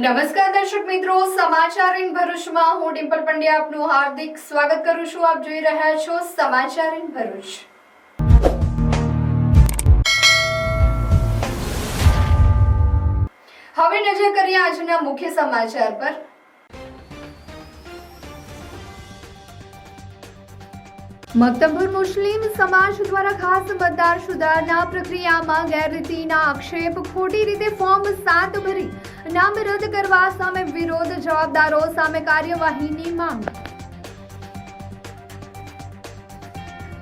નમસ્કાર દર્શક મિત્રો, સમાચાર ઇન ભરૂચમાં હું ડિમ્પલ પંડ્યા આપનું હાર્દિક સ્વાગત કરું છું। આપ જોઈ રહ્યા છો સમાચાર ઇન ભરૂચ। હવે નજર કરીએ આજના મુખ્ય સમાચાર પર। મક્તમપુર મુસ્લિમ સમાજ દ્વારા ખાસ મતદાર સુધારણા પ્રક્રિયામાં ગેરરીતિના આક્ષેપ, ખોટી રીતે ફોર્મ 7 ભરી નામ રદ કરવા સામે વિરોધ, જવાબદારો સામે કાર્યવાહીની માંગ।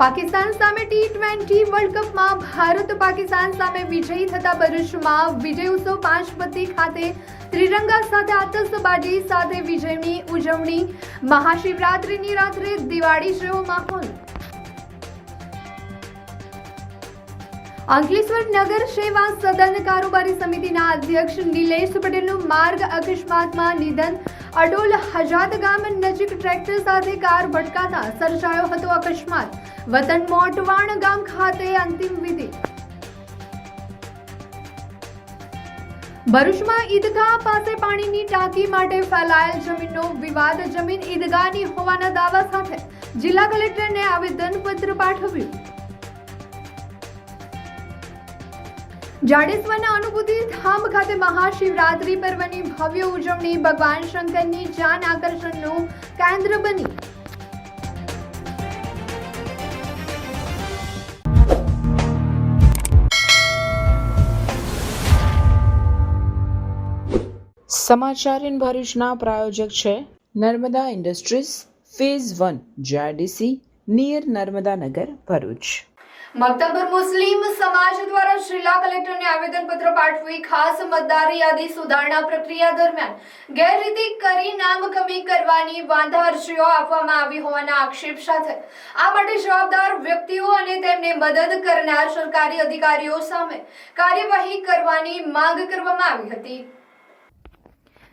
પાકિસ્તાન સામે T20 વર્લ્ડ કપમાં ભારત પાકિસ્તાન સામે વિજયી થતા ભરૂચમાં વિજય ઉત્સવ પાંચપત્તી ખાતે ત્રિરંગા સાથે આતશબાજી સાથે વિજયની ઉજવણી। મહાશિવરાત્રિની રાત્રે દિવાળી જેવો માહોલ। અંકલેશ્વર નગર સેવા સદન કારોબારી સમિતિના અધ્યક્ષ નિલેશ પટેલનું માર્ગ અકસ્માતમાં નિધન। અડોલ હજાત ગામ નજીક ટ્રેક્ટર સાથે કાર ભટકાતા સર્જાયો હતો અકસ્માત। વતન મોટવાણ ગામ ખાતે અંતિમ વિધિ। ભરૂચમાં ઈદગાહ પાસે પાણીની ટાંકી માટે ફેલાયેલ જમીનનો વિવાદ। જમીન ઈદગાહની હોવાના દાવા સાથે જિલ્લા કલેક્ટરને આવેદનપત્ર પાઠવ્યું। જાડેશ્વરના અનુભૂતિ ધામ ખાતે મહાશિવરાત્રી પર્વની ભવ્ય ઉજવણી ભગવાન શંકરની જાન આકર્ષણનું કેન્દ્ર બની। સમાચાર ઇન ભરૂચના પ્રાયોજક છે Narmada industries phase 1 JIDC near Narmada Nagar Bharuch. Maktampur મુસ્લિમ સમાજ દ્વારા જિલ્લા કલેક્ટરને આવેદનપત્ર પાઠવી ખાસ મતદાર યાદી સુધારણા પ્રક્રિયા દરમિયાન ગેરરીતિ કરી નામ કમી કરવાની વાંધા અરજીઓ આપવામાં આવી હોવાના આક્ષેપ સાથે આ માટે જવાબદાર વ્યક્તિઓ અને તેમને મદદ કરનાર સરકારી અધિકારીઓ સામે કાર્યવાહી કરવાની માંગ કરવામાં આવી હતી।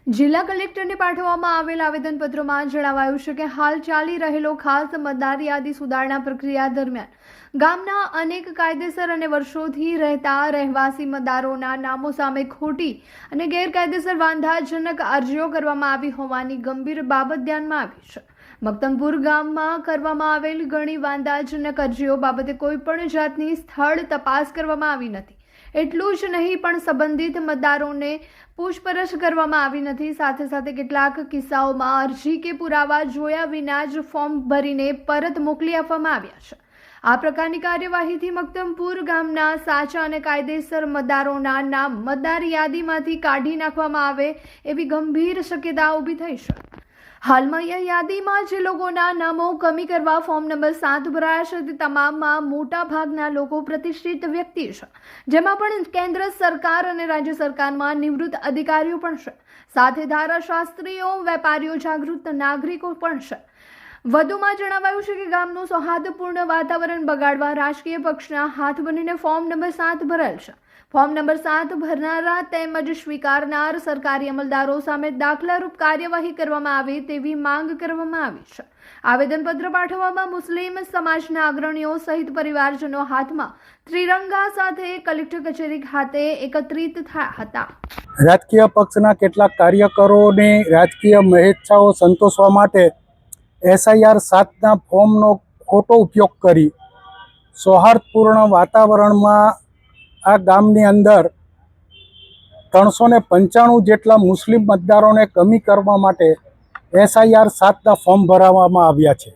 જિલ્લા કલેક્ટરને પાઠવવામાં આવેલ આવેદનપત્રમાં જણાવાયું છે કે હાલ ચાલી રહેલો ખાસ મતદાર યાદી સુધારણા પ્રક્રિયા દરમિયાન ગામના અનેક કાયદેસર અને વર્ષોથી રહેતા રહેવાસી મતદારોના નામો સામે ખોટી અને ગેરકાયદેસર વાંધાજનક અરજીઓ કરવામાં આવી હોવાની ગંભીર બાબત ધ્યાનમાં આવી છે। મક્તમપુર ગામમાં કરવામાં આવેલ ઘણી વાંધાજનક અરજીઓ બાબતે કોઈ પણ જાતની સ્થળ તપાસ કરવામાં આવી નથી। એટલું જ નહીં પણ સંબંધિત મતદારોને પૂછપરછ કરવામાં આવી નથી। સાથે સાથે કેટલાક કિસ્સાઓમાં અરજી કે પુરાવા જોયા વિના જ ફોર્મ ભરીને પરત મોકલી આપવામાં આવ્યા છે। આ પ્રકારની કાર્યવાહીથી મક્તમપુર ગામના સાચા અને કાયદેસર મતદારોના નામ મતદાર યાદીમાંથી કાઢી નાખવામાં આવે એવી ગંભીર શક્યતા ઊભી થઈ છે। હાલમાં આ યાદીમાં જે લોકોના નામો કમી કરવા ફોર્મ નંબર 7 ભરાયા છે તે તમામમાં મોટા ભાગના લોકો પ્રતિષ્ઠિત વ્યક્તિ છે, જેમાં પણ કેન્દ્ર સરકાર અને રાજ્ય સરકારમાં નિવૃત્ત અધિકારીઓ પણ છે, સાથે ધારાશાસ્ત્રીઓ, વેપારીઓ, જાગૃત નાગરિકો પણ છે। વધુમાં જણાવાયું છે કે ગામનું સૌહાર્દપૂર્ણ વાતાવરણ બગાડવા રાજકીય પક્ષના હાથ બનીને ફોર્મ નંબર 7 ભરેલ છે। ફોર્મ નંબર 7 ભરનારા તેમજ સ્વીકારનાર સરકારી અમલદારો સામે દાખલારૂપ કાર્યવાહી કરવામાં આવે તેવી માંગ કરવામાં આવી છે। આવેદનપત્ર પાઠવવામાં મુસ્લિમ સમાજના અગ્રણીઓ સહિત પરિવારજનો હાથમાં ત્રિરંગા સાથે કલેક્ટર કચેરી ખાતે એકત્રિત થયા હતા। રાજકીય પક્ષના કેટલાક કાર્યકરોની રાજકીય મહેચ્છાઓ સંતોષવા માટે SIR 7ના ફોર્મનો ખોટો ઉપયોગ કરી સૌહાર્દપૂર્ણ વાતાવરણમાં આ ગામની અંદર 395 જેટલા મુસ્લિમ મતદારોને કમી કરવા માટે SIR 7ના ફોર્મ ભરાવવામાં આવ્યા છે।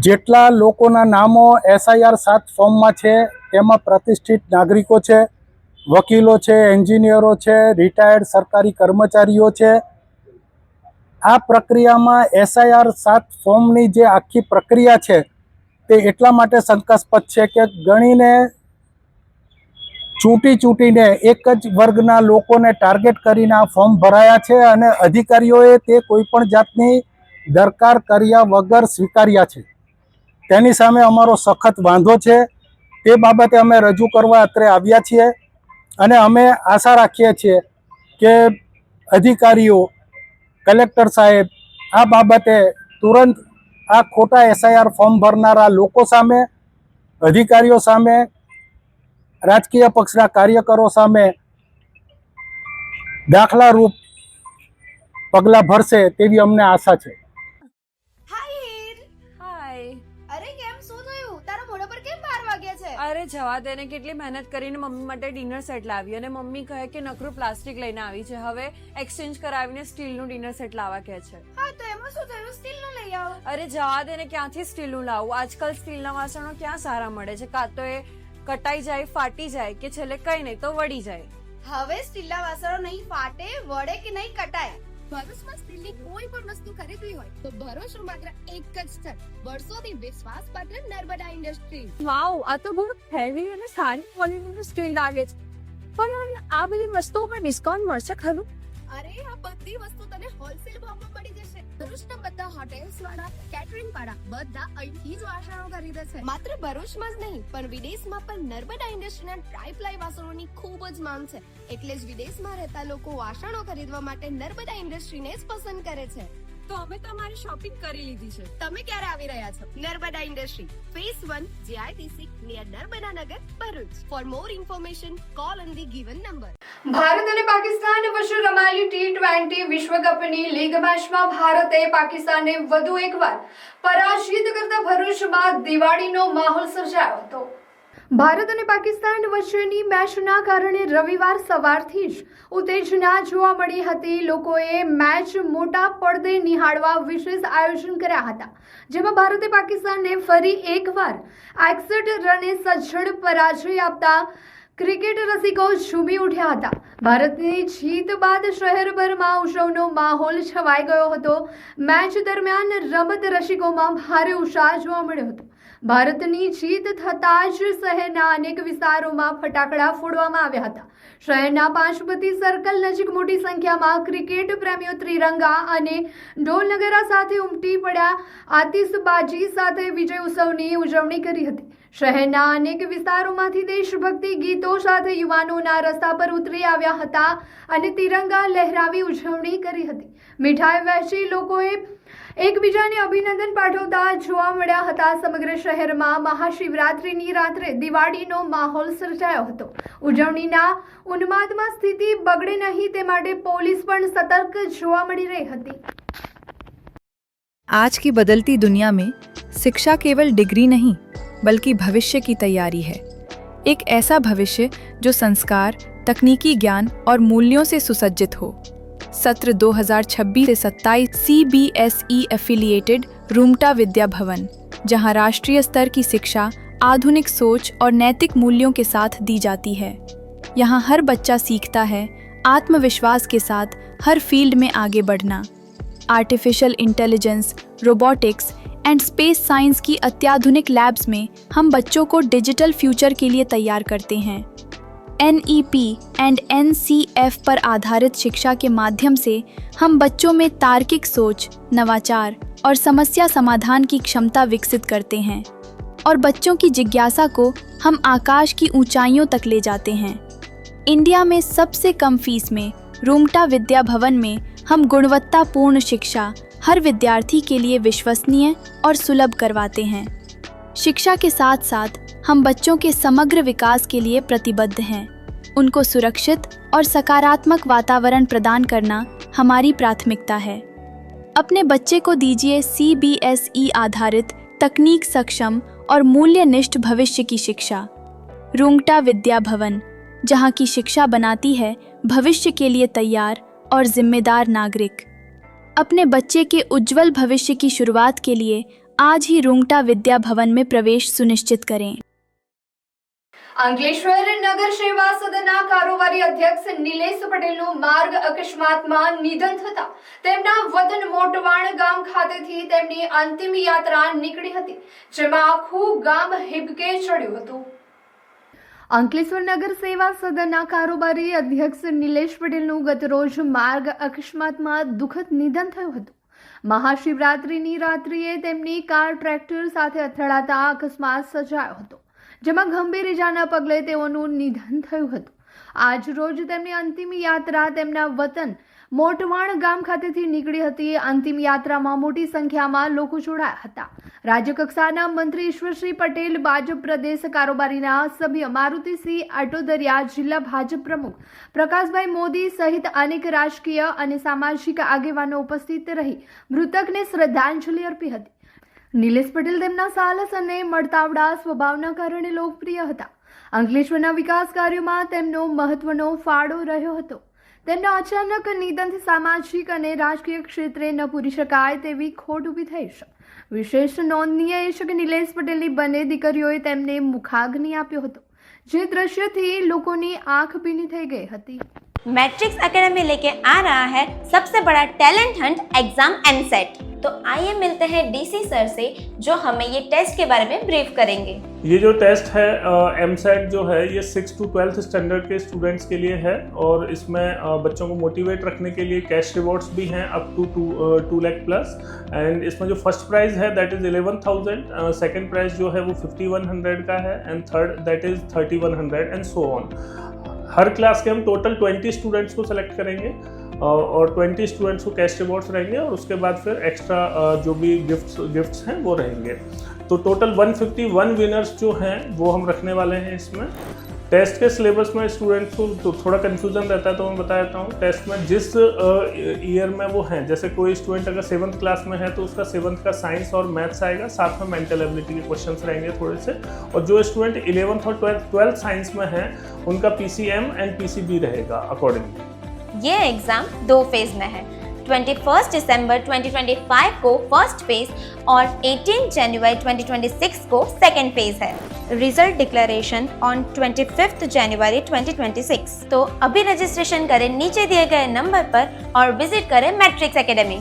જેટલા લોકોના નામો SIR 7 ફોર્મમાં છે તેમાં પ્રતિષ્ઠિત નાગરિકો છે, વકીલો છે, એન્જિનિયરો છે, રિટાયર્ડ સરકારી કર્મચારીઓ છે। આ પ્રક્રિયામાં SIR 7 ફોર્મની જે આખી પ્રક્રિયા છે તે એટલા માટે શંકાસ્પદ છે કે ગણીને ચૂંટીને એક જ વર્ગના લોકોને ટાર્ગેટ કરીને આ ફોર્મ ભરાયા છે અને અધિકારીઓએ તે કોઈપણ જાતની દરકાર કર્યા વગર સ્વીકાર્યા છે। તેની સામે અમારો સખત વાંધો છે। તે બાબતે અમે રજૂ કરવા અત્રે આવ્યા છીએ અને અમે આશા રાખીએ છીએ કે અધિકારીઓ, કલેક્ટર સાહેબ આ બાબતે તુરંત આ ખોટા SIR ફોર્મ ભરનારા લોકો સામે, અધિકારીઓ સામે, રાજકીય પક્ષના કાર્યકરો સામે દાખલારૂપ પગલાં ભરશે તેવી અમને આશા છે. હાય હીર. હાય. અરે કેમ શું થયું? તારા મોઢા પર કેમ 12 વાગ્યા છે? અરે જવા દે ને, કેટલી મહેનત કરીને મમ્મી માટે ડિનર સેટ લાવી અને મમ્મી કહે કે નકરું પ્લાસ્ટિક લઈને આવી છે, હવે એક્સચેન્જ કરાવીને સ્ટીલનું ડિનર સેટ લાવવા કહે છે. હા તો એમાં શું થયું? સ્ટીલનું લઈ આવો. અરે જવા દે ને, ક્યાંથી સ્ટીલનું લાવું? આજકાલ સ્ટીલના વાસણો ક્યાં સારા મળે છે? કાં તો એ કટાઈ જાય, ફાટી જાય, કે છેલ્લે કઈ નહીં તો વળી જાય. હવે સ્ટીલના વાસણો નહીં ફાટે, વળે કે નહીં કટાય. ભરૂચમાં સ્ટીલની કોઈ પણ વસ્તુ ખરીદવી હોય તો ભરોસો માત્ર એક જ સ્થળ, વર્ષોથી વિશ્વાસપાત્ર નર્મદા ઇન્ડસ્ટ્રીઝ. વાવ, આ તો બહુ હેવી અને સારી ક્વોલિટીનું સ્ટીલ લાગે છે. પણ આ બધી વસ્તુઓ પર ડિસ્કાઉન્ટ મળશે ખરું? અરે આ બધી વસ્તુ તને હોલસેલ ભાવમાં મળી જશે. ભરૂચના બધા હોટેલ્સ વાળા, કેટરિંગ વાળા બધા અહીંથી જ વાસણો ખરીદે છે. માત્ર ભરૂચમાં જ નહીં પણ વિદેશમાં પણ નર્મદા ઇન્ડસ્ટ્રીના ટ્રાય-પ્લાય વાસણોની ખૂબ જ માંગ છે. એટલે જ વિદેશમાં રહેતા લોકો વાસણો ખરીદવા માટે નર્મદા ઇન્ડસ્ટ્રીને જ પસંદ કરે છે. તો અમે તમારી શોપિંગ કરી લીધી છે. તમે ક્યારે આવી રહ્યા છો? Narmada industry phase 1 GITC near Narmada Nagar, Bharuch. For more information call on the given number. Bharat અને પાકિસ્તાન વચ્ચે રમાયેલી T20 વિશ્વકપની લીગ મેચમાં ભારતે પાકિસ્તાનને વધુ એકવાર પરાજિત કરતા ભરૂચમાં દિવાળીનો માહોલ સર્જાયો હતો. ભારત અને પાકિસ્તાન વચ્ચેની મેચના કારણે રવિવાર સવારથી જ ઉત્તેજના જોવા મળી હતી. લોકોએ મેચ મોટા પડદે નિહાળવા વિશેષ આયોજન કર્યા હતા, જેમાં ભારતે પાકિસ્તાનને ફરી એકવાર 61 રને સજ્જડ પરાજય આપતા ક્રિકેટ રસિકો ઝૂમી ઉઠ્યા હતા. ભારતની જીત બાદ શહેરભરમાં ઉત્સવનો માહોલ છવાઈ ગયો હતો. મેચ દરમિયાન રમત રસિકોમાં ભારે ઉત્સાહ જોવા મળ્યો હતો. ભારતની જીત થતાં જ શહેરના અનેક વિસ્તારોમાં ફટાકડા ફોડવામાં આવ્યા હતા. શહેરના પાંચપતિ સર્કલ નજીક મોટી સંખ્યામાં ક્રિકેટ પ્રેમીઓ ત્રિરંગા અને ઢોલ નગારા સાથે ઉમટી પડ્યા. આતિશબાજી સાથે વિજય ઉત્સવની ઉજવણી કરી હતી. શહેરના અનેક વિસ્તારોમાંથી દેશભક્તિ ગીતો સાથે યુવાનોના રસ્તા પર ઉતરી આવ્યા હતા અને તિરંગા લહેરાવી ઉજવણી કરી હતી. મીઠાઈ વહેંચી લોકોએ એકબીજાને અભિનંદન પાઠવતા જોવા મળ્યા હતા. સમગ્ર શહેરમાં મહાશિવરાત્રિની રાત્રે દિવાળીનો માહોલ સર્જાયો હતો. ઉજવણીના ઉન્માદમાં સ્થિતિ બગડે નહીં તે માટે પોલીસ પણ સતર્ક જોવા મળી રહી હતી. आज की बदलती दुनिया में शिक्षा केवल डिग्री नहीं बल्कि भविष्य की तैयारी है. एक ऐसा भविष्य जो संस्कार, तकनीकी ज्ञान और मूल्यों से सुसज्जित हो. सत्र 2026 से 27 CBSE एफिलिएटेड रूमटा विद्या भवन, जहां राष्ट्रीय स्तर की शिक्षा आधुनिक सोच और नैतिक मूल्यों के साथ दी जाती है. यहाँ हर बच्चा सीखता है आत्मविश्वास के साथ हर फील्ड में आगे बढ़ना. Artificial intelligence, robotics and space science की अत्याधुनिक लैब्स में हम बच्चों को डिजिटल फ्यूचर के लिए तैयार करते हैं. NEP एंड NCF पर आधारित शिक्षा के माध्यम से हम बच्चों में तार्किक सोच, नवाचार और समस्या समाधान की क्षमता विकसित करते हैं और बच्चों की जिज्ञासा को हम आकाश की ऊंचाइयों तक ले जाते हैं. इंडिया में सबसे कम फीस में रूमटा विद्या भवन में हम गुणवत्तापूर्ण शिक्षा हर विद्यार्थी के लिए विश्वसनीय और सुलभ करवाते हैं. शिक्षा के साथ साथ हम बच्चों के समग्र विकास के लिए प्रतिबद्ध हैं. उनको सुरक्षित और सकारात्मक वातावरण प्रदान करना हमारी प्राथमिकता है. अपने बच्चे को दीजिए CBSE आधारित तकनीक सक्षम और मूल्यनिष्ठ भविष्य की शिक्षा. रूमटा विद्या भवन, जहाँ की शिक्षा बनाती है भविष्य के लिए तैयार और जिम्मेदार नागरिक. अपने बच्चे के उज्जवल भविष्य की शुरुआत के लिए आज ही रूमटा विद्या भवन में प्रवेश सुनिश्चित करें. અંકલેશ્વર નગર સેવા સદનના કારોબારી અધ્યક્ષ નિલેશ પટેલનું માર્ગ અકસ્માતમાં નિધન થતા તેમના વતન મોટવાણ ગામ ખાતેથી તેમની અંતિમ યાત્રા નીકળી હતી, જેમાં આખું ગામ હિબકે ચડ્યું હતું. અંકલેશ્વર નગર સેવા સદનના કારોબારી અધ્યક્ષ નિલેશ પટેલનું ગતરોજ માર્ગ અકસ્માતમાં દુઃખદ નિધન થયું હતું. મહાશિવરાત્રિની રાત્રિએ તેમની કાર ટ્રેક્ટર સાથે અથડાતા અકસ્માત સર્જાયો હતો, જેમાં ગંભીર ઇજાના પગલે તેઓનું નિધન થયું હતું. આજ રોજ તેમની અંતિમ યાત્રા તેમના વતન મોટવાણ ગામ ખાતેથી નીકળી હતી. અંતિમ યાત્રામાં મોટી સંખ્યામાં લોકો જોડાયા હતા. રાજ્યકક્ષાના મંત્રી ઈશ્વરસિંહ પટેલ, ભાજપ પ્રદેશ કારોબારીના સભ્ય મારુતિસિંહ આટોદરિયા, જિલ્લા ભાજપ પ્રમુખ પ્રકાશભાઈ મોદી સહિત અનેક રાજકીય અને સામાજિક આગેવાનો ઉપસ્થિત રહી મૃતકને શ્રદ્ધાંજલિ અર્પી હતી. નિલેશ પટેલ તેમના સાહસ અને મળતાવડા સ્વભાવના કારણે લોકપ્રિય હતા. અંકલેશ્વરના વિકાસ કાર્યોમાં તેમનો મહત્વનો ફાળો રહ્યો હતો. તેમના અચાનક નિધનથી સામાજિક અને રાજકીય ક્ષેત્રે ન પૂરી શકાય તેવી ખોટ ઊભી થઈ છે. વિશેષ નોંધનીય એ છે કે નિલેશ પટેલની બંને દીકરીઓએ તેમને મુખાગ્નિ આપ્યો હતો, જે દ્રશ્યથી લોકોની આંખ ભીની થઈ ગઈ હતી. मैट्रिक्स एकेडमी लेके आ रहा है सबसे बड़ा टैलेंट हंट एग्जाम एमसेट। तो आइए मिलते हैं डीसी सर से जो हमें ये टेस्ट के बारे में ब्रीफ करेंगे। ये जो टेस्ट है एमसेट जो है ये 6 to 12th स्टैंडर्ड के स्टूडेंट्स के लिए है और इसमें बच्चों को मोटिवेट रखने के लिए कैश रिवॉर्ड्स भी हैं up to 2 lakh plus. And इसमें जो फर्स्ट प्राइज़ है दैट इज़ 11,000, सेकंड प्राइज़ जो है वो 5,100 का है and third that is 3,100 and so on. हर क्लास के हम टोटल 20 स्टूडेंट्स को सेलेक्ट करेंगे और 20 स्टूडेंट्स को कैश रिवॉर्ड्स रहेंगे और उसके बाद फिर एक्स्ट्रा जो भी गिफ्ट्स हैं वो रहेंगे। तो टोटल 151 विनर्स जो हैं वो हम रखने वाले हैं इसमें। टेस्ट के सिलेबस में स्टूडेंट्स को तो थोड़ा कन्फ्यूज़न रहता है, तो मैं बता देता हूँ। टेस्ट में जिस ईयर में वो हैं, जैसे कोई स्टूडेंट अगर 7th क्लास में है तो उसका 7th का साइंस और मैथ्स आएगा, साथ में मेंटल एबिलिटी के क्वेश्चंस रहेंगे थोड़े से। और जो स्टूडेंट 11th और 12th साइंस में हैं उनका PCM एंड PCB रहेगा अकॉर्डिंगली। ये एग्जाम 2 फेज में है। 21 दिसंबर 2025 को फर्स्ट फेज और 18 जनवरी 2026 को सेकेंड फेज है। रिजल्ट डिक्लेरेशन ऑन 25 जनवरी 2026। तो अभी रजिस्ट्रेशन करें नीचे दिए गए नंबर पर और विजिट करें मैट्रिक्स एकेडमी।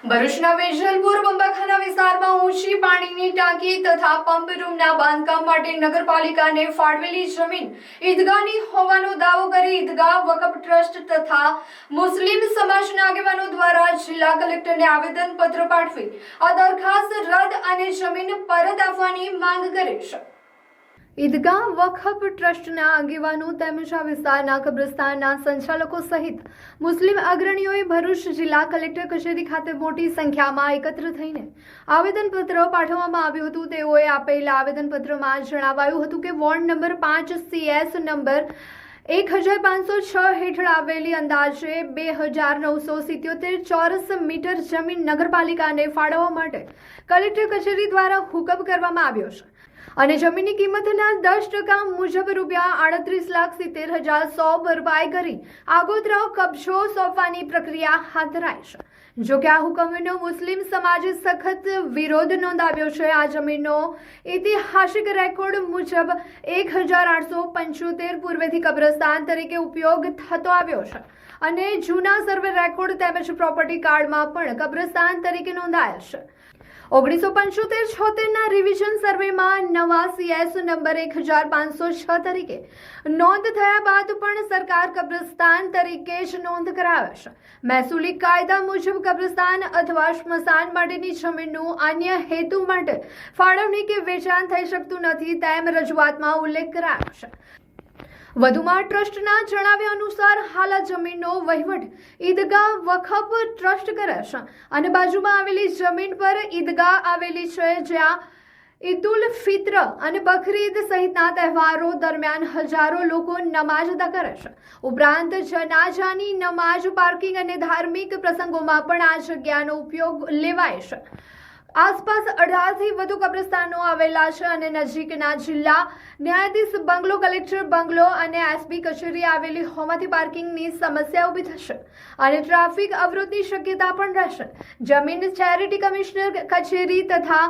ભરૂચના વેજલપુર બંબાખાના વિસ્તારમાં ઊંચી પાણીની ટાંકી તથા પંપ રૂમના બાંધકામ માટે નગરપાલિકાને ફાળવેલી જમીન ઈદગાહની હોવાનો દાવો કરી ઈદગાહ વકફ ટ્રસ્ટ તથા મુસ્લિમ સમાજના આગેવાનો દ્વારા જિલ્લા કલેક્ટરને આવેદનપત્ર પાઠવી આ દરખાસ્ત રદ અને જમીન પરત આપવાની માંગ કરી છે. ઈદગાહ વકફ ટ્રસ્ટના આગેવાનો તેમજ આ વિસ્તારના કબ્રસ્તાનના સંચાલકો સહિત મુસ્લિમ અગ્રણીઓએ ભરૂચ જિલ્લા કલેક્ટર કચેરી ખાતે મોટી સંખ્યામાં એકત્ર થઈને આવેદનપત્ર પાઠવવામાં આવ્યું હતું. તેઓએ આપેલા આવેદનપત્રમાં જણાવાયું હતું કે વોર્ડ નંબર 5 CS નંબર 1506 હેઠળ આવેલી અંદાજે 2,977 ચોરસ મીટર જમીન નગરપાલિકાને ફાળવવા માટે કલેક્ટર કચેરી દ્વારા હુકમ કરવામાં આવ્યો છે અને જમીનની કિંમતના 10% મુજબ ₹38,70,100 ભરપાઈ કરી આગોતરા કબજો સોંપવાની પ્રક્રિયા હાથ ધરાઈ છે. જો કે આ હુકમનો મુસ્લિમ સમાજે સખત વિરોધ નોંધાવ્યો છે. આ જમીનનો ઐતિહાસિક રેકોર્ડ મુજબ 1,875 પૂર્વેથી કબ્રસ્તાન તરીકે ઉપયોગ થતો આવ્યો છે અને જૂના સર્વે રેકોર્ડ તેમજ પ્રોપર્ટી કાર્ડમાં પણ કબ્રસ્તાન તરીકે નોંધાયેલ છે. 1975-76 રિવિઝન સર્વેમાં નવા CS નંબર 1506 તરીકે નોંધ થયા બાદ પણ સરકાર કબ્રસ્તાન તરીકે જ નોંધ કરાવે છે. મહેસૂલી કાયદા મુજબ કબ્રસ્તાન અથવા સ્મશાન માટેની જમીનનું અન્ય હેતુ માટે ફાળવણી કે વેચાણ થઈ શકતું નથી તેમ રજૂઆતમાં ઉલ્લેખ કરાયો છે. વધુમાં ટ્રસ્ટના જણાવ્યા અનુસાર હાલ આ જમીનનો વહીવટ ઈદગાહ વકફ ટ્રસ્ટ કરે છે અને બાજુમાં આવેલી જમીન પર ઈદગાહ આવેલી છે જ્યાં ઈદ ઉલ ફિત્ર અને બકરીદ સહિતના તહેવારો દરમિયાન હજારો લોકો નમાઝ અદા કરે છે. ઉપરાંત જનાજાની નમાઝ, પાર્કિંગ અને ધાર્મિક પ્રસંગોમાં પણ આ જગ્યાનો ઉપયોગ લેવાય છે. આસપાસ 18થી વધુ કબ્રસ્તાનો આવેલા છે અને નજીકના જિલ્લા ન્યાયાધીશ બંગલો, કલેક્ટર બંગલો અને SP કચેરી આવેલી હોવાથી પાર્કિંગની સમસ્યા ઊભી થશે અને ટ્રાફિક અવરોધની શક્યતા પણ રહેશે. જમીન ચેરિટી કમિશનર કચેરી તથા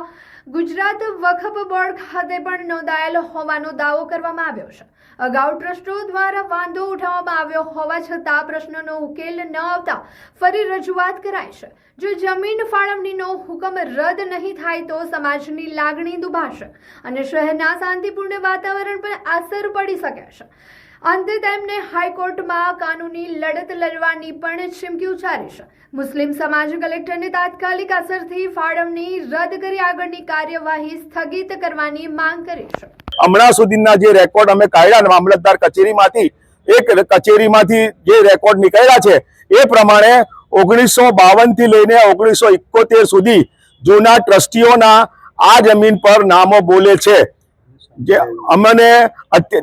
ગુજરાત વકફ બોર્ડ ખાતે પણ નોંધાયેલ હોવાનો દાવો કરવામાં આવ્યો છે. અગાઉ ટ્રસ્ટો દ્વારા વાંધો ઉઠાવવામાં આવ્યો હોવા છતાં પ્રશ્નનો ઉકેલ ન આવતા ફરી રજૂઆત કરાઈ છે. જો જમીન ફાળવણીનો હુકમ રદ નહીં થાય તો સમાજની લાગણી દુભાશે અને શહેરના શાંતિપૂર્ણ વાતાવરણ પર અસર પડી શકે છે. અંતે તેમને હાઈકોર્ટમાં કાનૂની લડત લડવાની પણ ચીમકી ઉચ્ચારી છે. મુસ્લિમ સમાજ કલેક્ટરને તાત્કાલિક અસરથી ફાળવણી રદ કરી આગળની કાર્યવાહી સ્થગિત કરવાની માંગ કરી છે. હમણાં સુધીના જે રેકોર્ડ અમે કાઢ્યા મામલતદાર કચેરીમાંથી, એક કચેરીમાંથી જે રેકોર્ડ નીકળ્યા છે એ પ્રમાણે 1952 થી લઈને 1971 સુધી જૂના ટ્રસ્ટીઓના આ જમીન પર નામો બોલે છે. જે અમને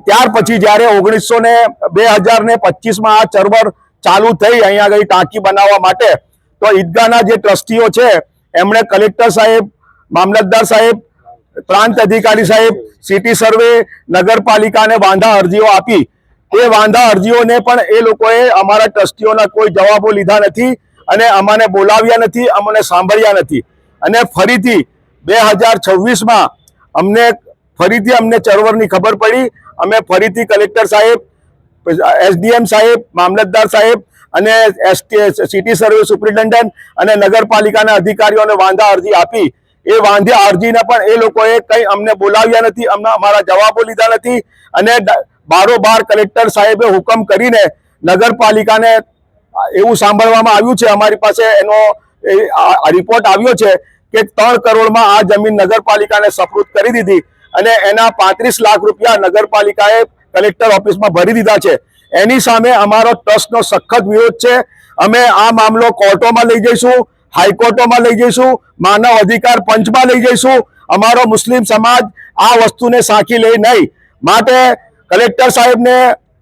ત્યાર પછી જ્યારે 2025માં આ ચળવળ ચાલુ થઈ અહીંયા આગળ ટાંકી બનાવવા માટે, તો ઈદગાહના જે ટ્રસ્ટીઓ છે એમણે કલેક્ટર સાહેબ, મામલતદાર સાહેબ, પ્રાંત અધિકારી સાહેબ, સિટી સર્વે, નગરપાલિકાને વાંધા અરજીઓ આપી. એ વાંધા અરજીઓને પણ એ લોકોએ અમારા ટ્રસ્ટીઓના કોઈ જવાબો લીધા નથી અને અમને બોલાવ્યા નથી, અમને સાંભળ્યા નથી. અને ફરીથી 2026માં અમને ચળવળની ખબર પડી. અમે ફરીથી કલેક્ટર સાહેબ, એસડીએમ સાહેબ, મામલતદાર સાહેબ અને સિટી સર્વે સુપ્રિન્ટેન્ડન્ટ અને નગરપાલિકાના અધિકારીઓને વાંધા અરજી આપી. એ વાંધા અરજીને પણ એ લોકોએ કંઈ અમને બોલાવ્યા નથી, અમારા જવાબો લીધા નથી. અને બારોબાર કલેક્ટર સાહેબે હુકમ કરીને નગરપાલિકાને એવું સાંભળવામાં આવ્યું છે, અમારી પાસે એનો રિપોર્ટ આવ્યો છે કે 3 કરોડમાં આ જમીન નગરપાલિકાને સપૂર્દ કરી દીધી અને એના 35 લાખ રૂપિયા નગરપાલિકાએ કલેક્ટર ઓફિસમાં ભરી દીધા છે. એની સામે અમારો ટ્રસ્ટનો સખત વિરોધ છે. અમે આ મામલો કોર્ટોમાં લઈ જઈશું, હાઈકોર્ટોમાં લઈ જઈશું, માનવ અધિકાર પંચમાં લઈ જઈશું. અમારો મુસ્લિમ સમાજ આ વસ્તુને સાંખી લે નહીં. માટે કલેક્ટર સાહેબને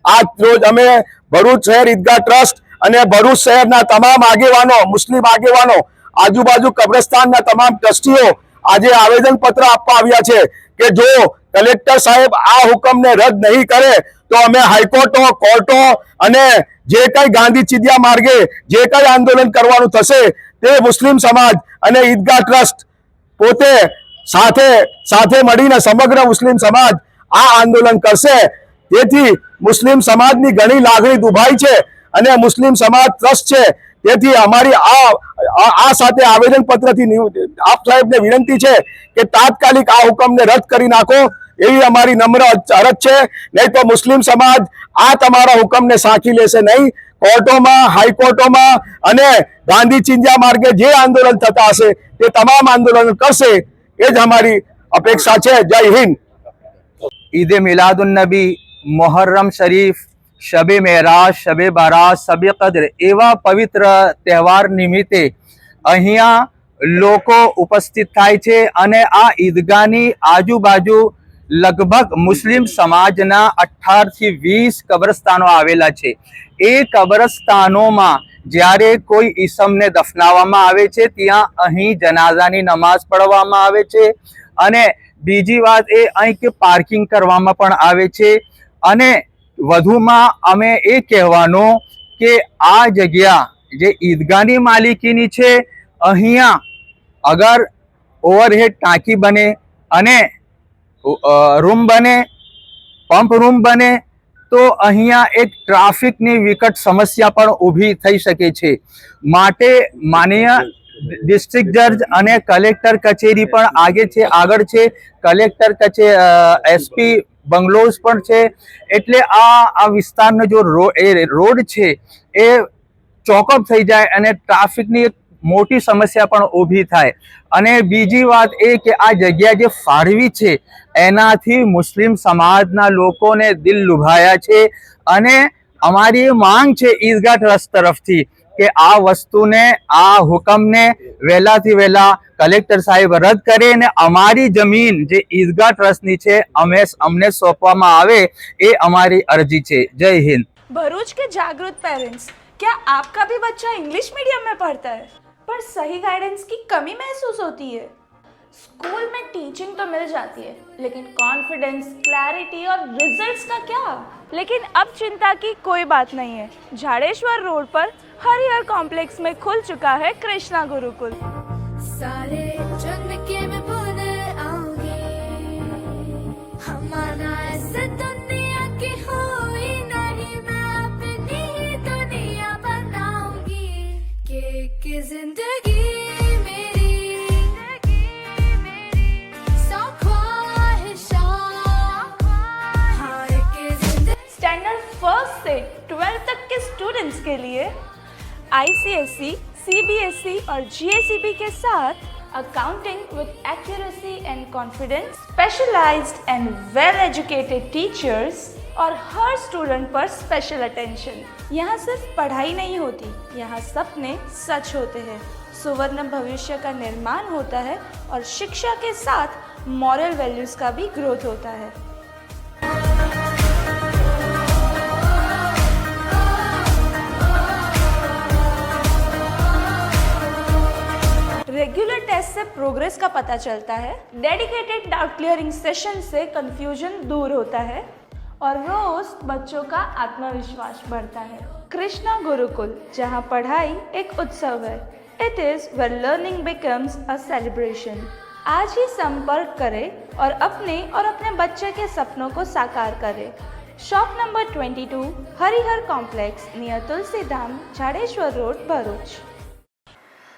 આજ રોજ અમે ભરૂચ શહેર ઈદગાહ ટ્રસ્ટ અને ભરૂચ શહેરના તમામ આગેવાનો, મુસ્લિમ આગેવાનો, આજુબાજુ કબ્રસ્તાનના તમામ ટ્રસ્ટીઓ આજે આવેદનપત્ર આપવા આવ્યા છે કે જો કલેક્ટર સાહેબ આ હુકમને રદ નહીં કરે તો અમે હાઈકોર્ટો, કોર્ટો અને જે કંઈ ગાંધી ચિંધ્યા માર્ગે જે કંઈ આંદોલન કરવાનું થશે તે મુસ્લિમ સમાજ અને ઈદગાહ ટ્રસ્ટ પોતે સાથે મળીને સમગ્ર મુસ્લિમ સમાજ આ આંદોલન કરશે. તેથી મુસ્લિમ સમાજની ઘણી લાગણી દુભાઈ છે અને મુસ્લિમ સમાજ ટ્રસ્ટ છે. તેથી અમારી આ સાથે આવેદનપત્રથી આપ સાહેબને વિનંતી છે કે તાત્કાલિક આ હુકમને રદ કરી નાખો, એવી અમારી નમ્ર અરજ છે. નહીં તો મુસ્લિમ સમાજ આ તમારા હુકમને સાંખી લેશે નહીં. કોર્ટોમાં, હાઈકોર્ટોમાં અને ગાંધી ચિંધ્યા માર્ગે જે આંદોલન થતા હશે તે તમામ આંદોલન કરશે, એ જ અમારી અપેક્ષા છે. જય હિન્દ. ईद मिलादुन्नबी, मुहर्रम शरीफ, शबे मेराज, शबे बारात, शबे कद्र एवा पवित्र તહેવાર નિમિત્તે અહીંયા લોકો ઉપસ્થિત થાય છે અને આ ઈદગાહની આજુબાજુ લગભગ મુસ્લિમ સમાજના 18 થી 20 કબ્રસ્તાનો આવેલા છે. એ કબ્રસ્તાનોમાં જ્યારે કોઈ ઈસમને દફનાવવામાં આવે છે ત્યાં અહીં જનાઝાની નમાઝ પઢવામાં આવે છે અને બીજી વાત એ અહીં કે પાર્કિંગ કરવામાં પણ આવે છે. અને વધુમાં અમે એ કહેવાનું કે આ જગ્યા જે ઈદગાહની માલિકીની છે, અહીંયા અગર ઓવરહેડ ટાંકી બને અને રૂમ બને, પંપ રૂમ બને તો અહીંયા એક ટ્રાફિકની વિકટ સમસ્યા પણ ઊભી થઈ શકે છે. માટે માનનીય ડિસ્ટ્રિક્ટ જજ અને કલેક્ટર કચેરી પણ આગળ છે. કલેક્ટર એસપી બંગલોઝ પણ છે. એટલે આ વિસ્તારનો જો રોડ છે એ ચોકઅપ થઈ જાય અને ટ્રાફિકની એક મોટી સમસ્યા પણ ઊભી થાય. અને બીજી વાત એ કે આ જગ્યા જે ફાળવી છે એનાથી મુસ્લિમ સમાજના લોકોને દિલ લુભાયા છે અને અમારી માંગ છે ઈદગાહ ટ્રસ્ટ તરફથી કે આ વસ્તુને, આ હુકમને વહેલાથી વહેલા કલેક્ટર સાહેબ રદ કરે અને અમારી જમીન જે ઈદગાહ ટ્રસ્ટની છે અમને સોંપવામાં આવે, એ અમારી અરજી છે. જય હિન્દ. भरूच के जागरूक पेरेंट्स, क्या आपका भी बच्चा इंग्लिश मीडियम में पढ़ता है पर सही गाइडेंस की कमी महसूस होती है? स्कूल में टीचिंग तो मिल जाती है लेकिन कॉन्फिडेंस, क्लैरिटी और रिजल्ट्स का क्या? लेकिन अब चिंता की कोई बात नहीं है. झाड़ेश्वर रोड पर हरिहर कॉम्प्लेक्स में खुल चुका है कृष्णा गुरुकुल. सारे जन्म के मैं भूल आऊंगी, हमारा ऐसे दुनिया की हुई नहीं, मैं अपनी दुनिया बनाऊंगी कि जिंदगी स्टैंडर्ड फर्स्ट से 12th तक के स्टूडेंट्स के लिए ICSE, CBSE और GSEB के साथ accounting with accuracy and confidence, specialized and well-educated teachers और हर स्टूडेंट पर स्पेशल अटेंशन। यहाँ सिर्फ पढ़ाई नहीं होती, यहाँ सपने सच होते हैं, सुवर्ण भविष्य का निर्माण होता है और शिक्षा के साथ मॉरल वैल्यूज का भी ग्रोथ होता है। रेगुलर टेस्ट से प्रोग्रेस का पता चलता है, डेडिकेटेड डाउट क्लियरिंग सेशन से कंफ्यूजन दूर होता है और रोज बच्चों का आत्मविश्वास बढ़ता है। कृष्णा गुरुकुल, जहाँ पढ़ाई एक उत्सव है। It is where learning becomes a celebration. आज ही संपर्क करें और अपने बच्चे के सपनों को साकार करें। Shop number 22 Harihar complex near Tulsidham, Jadeshwar road, Bharuch.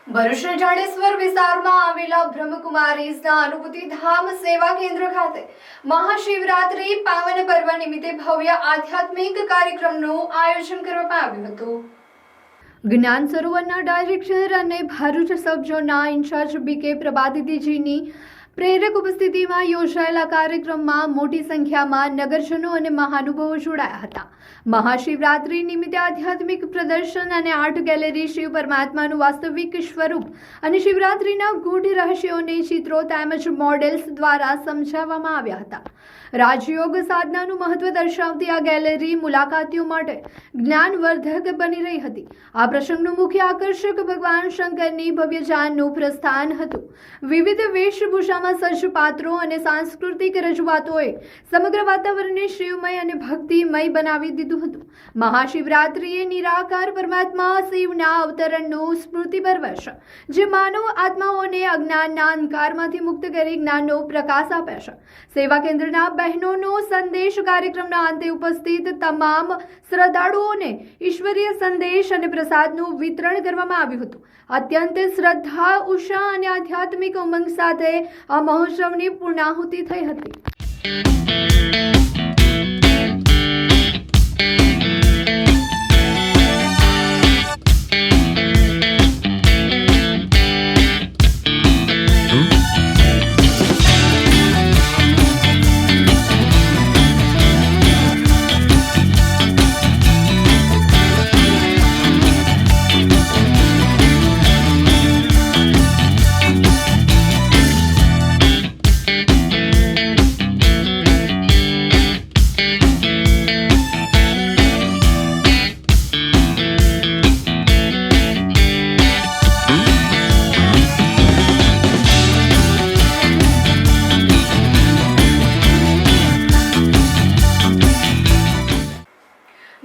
ભરૂચના જાડેશ્વર વિસ્તારમાં આવેલા બ્રહ્મકુમારીઝના અનુભૂતિ ધામ સેવા કેન્દ્ર ખાતે મહાશિવરાત્રી પાવન પર્વ નિમિત્તે ભવ્ય આધ્યાત્મિક કાર્યક્રમનું આયોજન કરવામાં આવ્યું હતું। જ્ઞાન સરોવરના ડાયરેક્ટર અને ભરૂચ સબ ઝોનના ઇન્ચાર્જ બીકે પ્રભાદીજીની પ્રેરક ઉપસ્થિતિમાં યોજાયેલા કાર્યક્રમમાં મોટી સંખ્યામાં નગરજનો અને મહાનુભાવો જોડાયા હતા। મહાશિવરાત્રી નિમિત્તે આધ્યાત્મિક પ્રદર્શન અને આર્ટ ગેલેરી શિવ પરમાત્માનું વાસ્તવિક સ્વરૂપ અને શિવરાત્રીના ગૂઢ રહસ્યોને ચિત્રો તેમજ મોડેલ્સ દ્વારા સમજાવવામાં આવ્યા હતા। રાજયોગ સાધનાનું મહત્વ દર્શાવતી આ ગેલેરી મુલાકાતીઓ માટે જ્ઞાનવર્ધક બની રહી હતી। આ પ્રસંગનું મુખ્ય આકર્ષક ભગવાન શંકરની ભવ્ય જાનનું પ્રસ્થાન હતું। વિવિધ વેશભૂષામાં સજ્જ પાત્રો અને સાંસ્કૃતિક રજૂઆતોએ સમગ્ર વાતાવરણને શિવમય અને ભક્તિમય બનાવી દીધું હતું। મહાશિવરાત્રિએ નિરાકાર પરમાત્મા શિવના અવતરણનું સ્મૃતિ પર્વ છે, જે માનવ આત્માઓને અજ્ઞાનના અંધકારમાંથી મુક્ત કરી જ્ઞાનનો પ્રકાશ આપે છે। સેવા કેન્દ્રના બહેનોનો સંદેશ કાર્યક્રમના અંતે ઉપસ્થિત તમામ શ્રદ્ધાળુઓને ઈશ્વરીય સંદેશ અને પ્રસાદનું વિતરણ કરવામાં આવ્યું હતું। અત્યંત શ્રદ્ધા, ઉષા અને આધ્યાત્મિક ઉમંગ સાથે આ મહોત્સવની પૂર્ણાહુતિ થઈ હતી।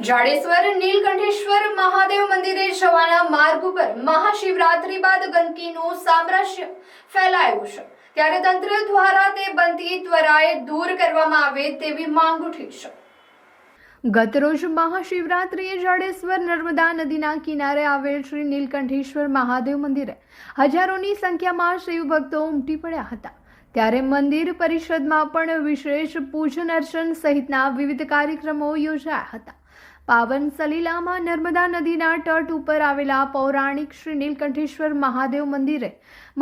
જાડેશ્વર નીલકંઠેશ્વર મહાદેવ મંદિરે જવાના માર્ગ ઉપર મહાશિવરાત્રી બાદ ગંદકીનું સામ્રાજ્ય ફેલાયું છે, ત્યારે તંત્ર દ્વારા તે બંધી ત્વરાએ દૂર કરવામાં આવે તેવી માંગ ઉઠી છે। ગતરોજ મહાશિવરાત્રિએ જાડેશ્વર નર્મદા નદીના કિનારે આવેલ શ્રી નીલકંઠેશ્વર મહાદેવ મંદિરે હજારોની સંખ્યામાં શિવ ભક્તો ઉમટી પડ્યા હતા। ત્યારે મંદિર પરિષદમાં પણ વિશેષ પૂજન અર્ચન સહિતના વિવિધ કાર્યક્રમો યોજાયા હતા। પાવન સલીલામાં નર્મદા નદીના તટ ઉપર આવેલા પૌરાણિક શ્રી નીલકંઠેશ્વર મહાદેવ મંદિરે